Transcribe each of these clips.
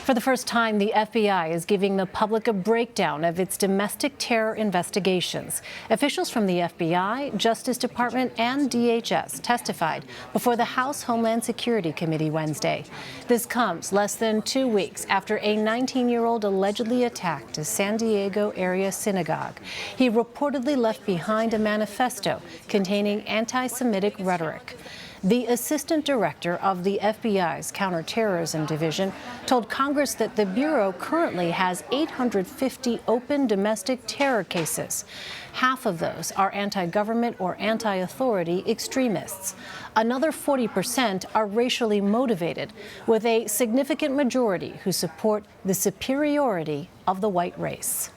For the first time, the FBI is giving the public a breakdown of its domestic terror investigations. Officials from the FBI, Justice Department, and DHS testified before the House Homeland Security Committee Wednesday. This comes less than 2 weeks after a 19-year-old allegedly attacked a San Diego area synagogue. He reportedly left behind a manifesto containing anti-Semitic rhetoric. The assistant director of the FBI's Counterterrorism Division told Congress that the Bureau currently has 850 open domestic terror cases. Half of those are anti-government or anti-authority extremists. Another 40% are racially motivated, with a significant majority who support the superiority of the white race.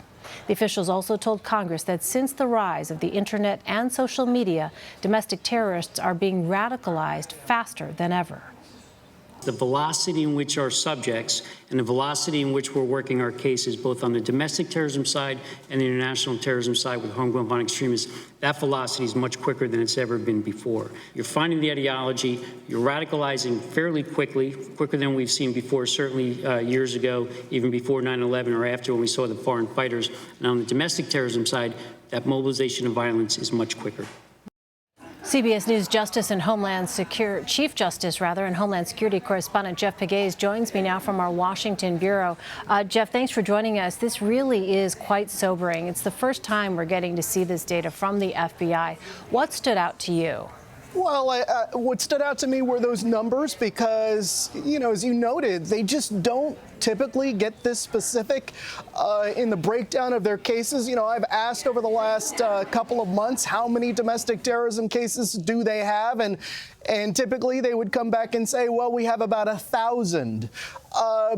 The officials also told Congress that since the rise of the internet and social media, domestic terrorists are being radicalized faster than ever. The velocity in which our subjects and the velocity in which we're working our cases, both on the domestic terrorism side and the international terrorism side with homegrown violent extremists, that velocity is much quicker than it's ever been before. You're finding the ideology, you're radicalizing fairly quickly, quicker than we've seen before, certainly years ago, even before 9/11 or after when we saw the foreign fighters. And on the domestic terrorism side, that mobilization of violence is much quicker. CBS News Chief Justice and Homeland Security correspondent Jeff Pegues joins me now from our Washington bureau. Jeff, thanks for joining us. This really is quite sobering. It's the first time we're getting to see this data from the FBI. What stood out to you? Well, what stood out to me were those numbers because, as you noted, they just don't typically get this specific in the breakdown of their cases. I've asked over the last couple of months how many domestic terrorism cases do they have, and typically they would come back and say, well, we have about 1,000.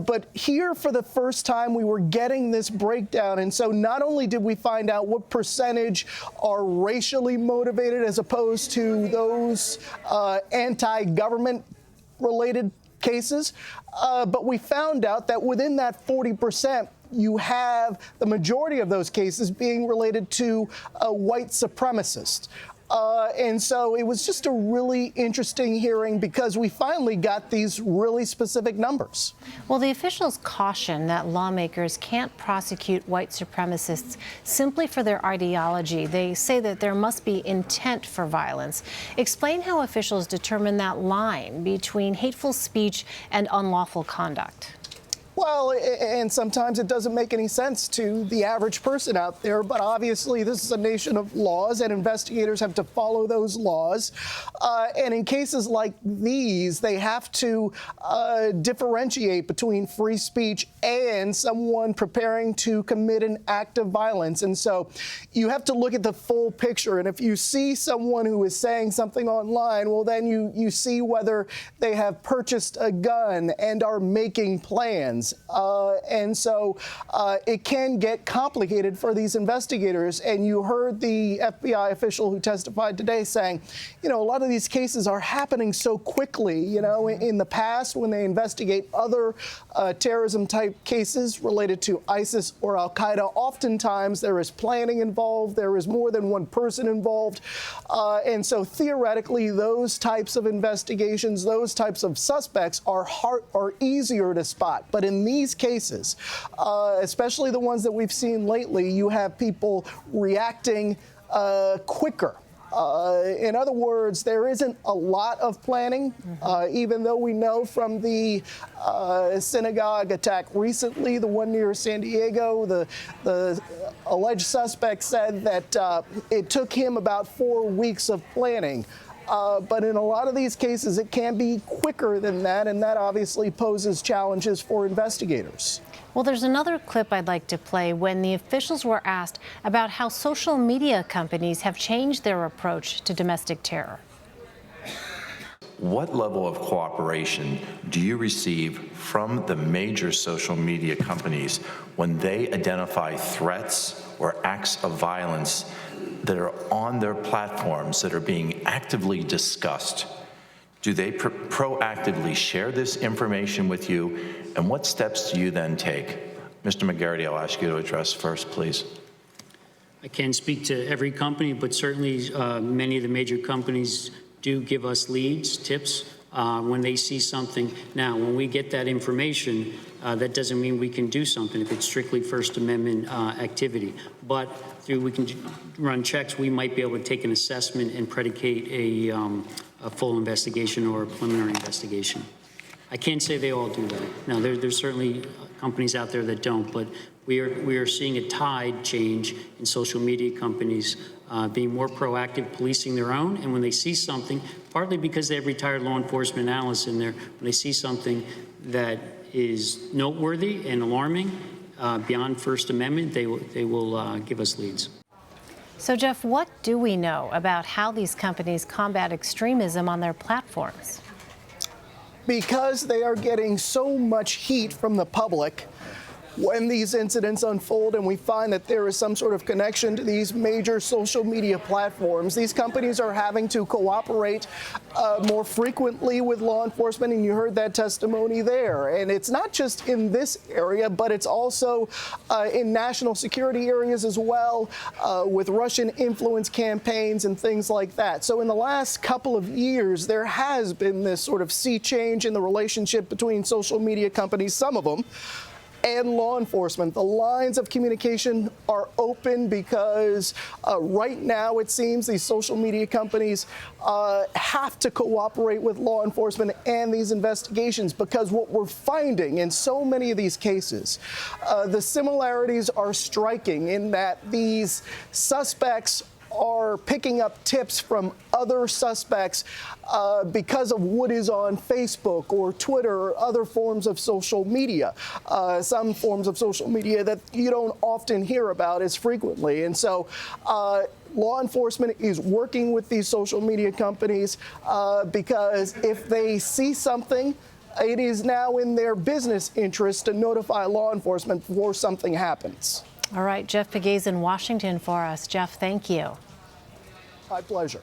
But here, for the first time, we were getting this breakdown. And so not only did we find out what percentage are racially motivated as opposed to those anti-government related cases, but we found out that within that 40%, you have the majority of those cases being related to white supremacists. And so it was just a really interesting hearing because we finally got these really specific numbers. Well, the officials caution that lawmakers can't prosecute white supremacists simply for their ideology. They say that there must be intent for violence. Explain how officials determine that line between hateful speech and unlawful conduct. Well, and sometimes it doesn't make any sense to the average person out there, but obviously this is a nation of laws and investigators have to follow those laws. And in cases like these, they have to differentiate between free speech and someone preparing to commit an act of violence. And so you have to look at the full picture. And if you see someone who is saying something online, well, then you see whether they have purchased a gun and are making plans. And so it can get complicated for these investigators. And you heard the FBI official who testified today saying, a lot of these cases are happening so quickly. In the past, when they investigate other terrorism type cases related to ISIS or Al Qaeda, oftentimes there is planning involved. There is more than one person involved. And so theoretically, those types of investigations, those types of suspects are easier to spot. But in these cases, especially the ones that we've seen lately, you have people reacting quicker. In other words, there isn't a lot of planning, even though we know from the synagogue attack recently, the one near San Diego, the alleged suspect said that it took him about 4 weeks of planning. But in a lot of these cases, it can be quicker than that, and that obviously poses challenges for investigators. Well, there's another clip I'd like to play when the officials were asked about how social media companies have changed their approach to domestic terror. What level of cooperation do you receive from the major social media companies when they identify threats or acts of violence that are on their platforms that are being actively discussed? Do they proactively share this information with you? And what steps do you then take? Mr. McGarity, I'll ask you to address first, please. I can't speak to every company, but certainly many of the major companies do give us leads, tips when they see something. Now, when we get that information, that doesn't mean we can do something if it's strictly First Amendment activity. But we can run checks, we might be able to take an assessment and predicate a full investigation or a preliminary investigation. I can't say they all do that. Now, there's certainly companies out there that don't, but we are seeing a tide change in social media companies being more proactive, policing their own, and when they see something, partly because they have retired law enforcement analysts in there, when they see something that is noteworthy and alarming beyond First Amendment, they will give us leads. So, Jeff, what do we know about how these companies combat extremism on their platforms? Because they are getting so much heat from the public, when these incidents unfold and we find that there is some sort of connection to these major social media platforms, these companies are having to cooperate more frequently with law enforcement, and you heard that testimony there. And it's not just in this area, but it's also in national security areas as well, with Russian influence campaigns and things like that. So in the last couple of years, there has been this sort of sea change in the relationship between social media companies, some of them, and law enforcement. The lines of communication are open because right now it seems these social media companies have to cooperate with law enforcement and these investigations, because what we're finding in so many of these cases, the similarities are striking in that these suspects are picking up tips from other suspects because of what is on Facebook or Twitter or other forms of social media, some forms of social media that you don't often hear about as frequently. And so law enforcement is working with these social media companies because if they see something, it is now in their business interest to notify law enforcement before something happens. All right, Jeff Pegues in Washington for us. Jeff, thank you. My pleasure.